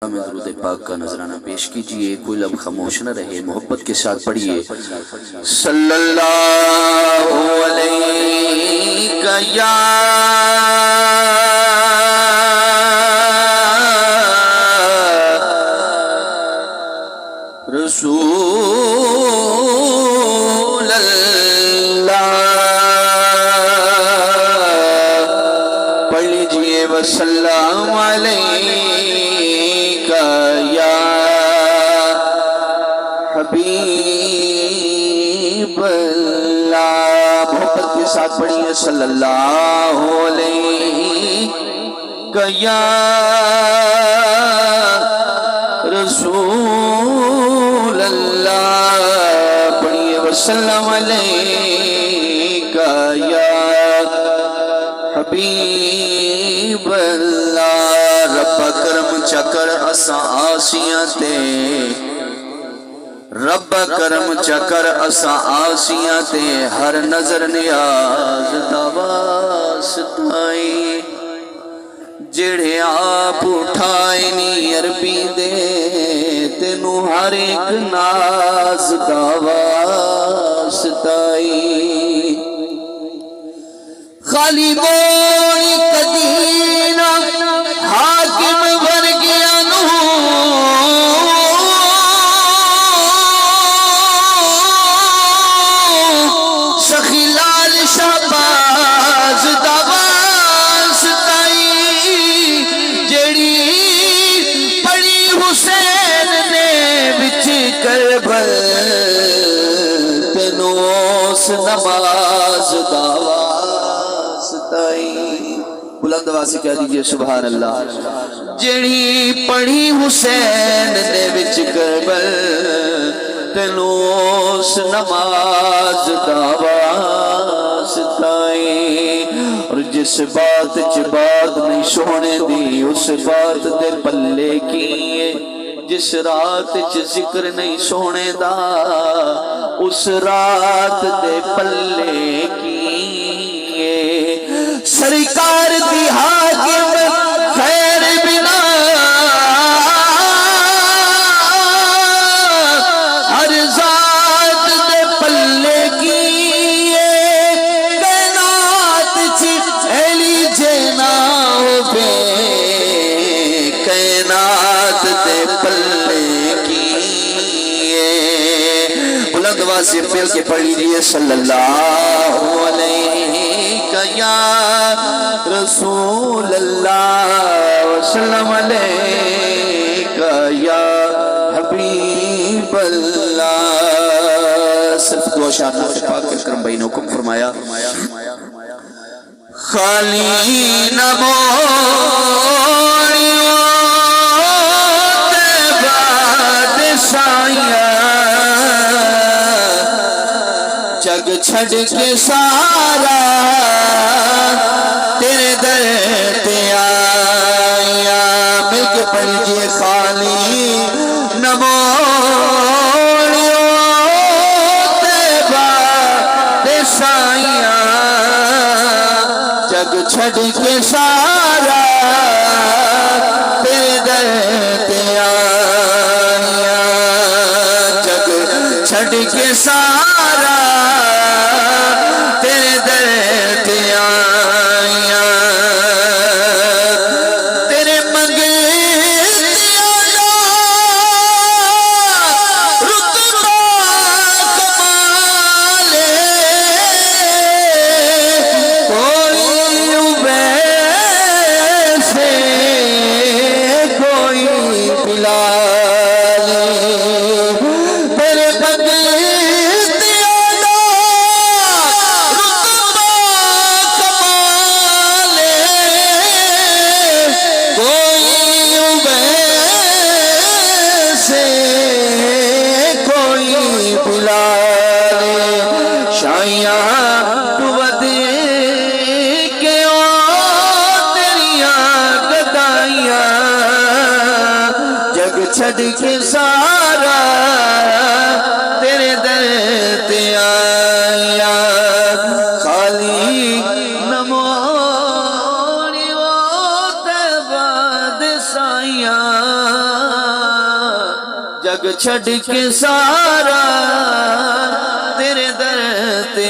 میں درود پاک کا نذرانہ پیش کیجئے، کوئی لب خاموش نہ رہے، محبت کے ساتھ پڑھیے صلی اللہ علیہ یا رسول اللہ، پڑھ لیجئے وسلام علیکہ یا حبیب اللہ، محبت کے ساتھ پڑھیے صلی اللہ علیہ یا رسول اللہ، پڑھیے وسلم علیکہ یا حبیب اللہ، رب کرم چکر اساں آسیاں تے، رب کرم چکر اساں آسیاں تے، ہر نظر نیاز دا واسطائی، جڑے آپ اٹھائے نی عربی دے، تینو ہر ایک ناز دا واسطائی، خالی بولی قدینہ حاکم ورگیا نو، سخی لال شہباز دا واسطائی، جڑی پڑی حسین نے بچ کربل، تینو اس نماز دا بلند آواز سے کہہ دیجئے سبحان اللہ، جڑی پڑھی حسین نے وچ کربل، تینو اس نماز دا واسطائی، اور جس بات بات نہیں سونے دی، اس بات دے پلے کیے، جس رات ذکر نہیں سونے دا، اس رات دے پلے کیے، سرکار دی حاکم خیر بنا، ہر ذات دے پلے کیے، کائنات چی ایلی جینا ہوئے، کائنات دے پلے کیے، بلند آواز سے پھر کے پڑھ لیجئے صلی اللہ علیہ یا رسول اللہ وسلم علیکہ یا حبیب اللہ، صرف دو اشعار نعت پاک کے اکرم بھائی نے حکم فرمایا، خالی نہ موڑیو تیباد سائیاں، جگ چھڑ کے سارا تیرے در تے آیا، مل کے پڑھ لیجئے خالی نہ موڑیو تیبہ دے سائیاں، جگ چھڑ کے سارا تیرے در تے آیا، جگ چھڑ کے سارا تیرے در تے آیا، تیرے منگے دیا رتبہ کمالے، کوئی عبید سے کوئی بلال، تیرے منگے چھڑ کے سارا تیرے در تے آیا، خالی نہ موڑیو تیبہ دے سائیاں، جگ چھڑ کے سارا تیرے در تے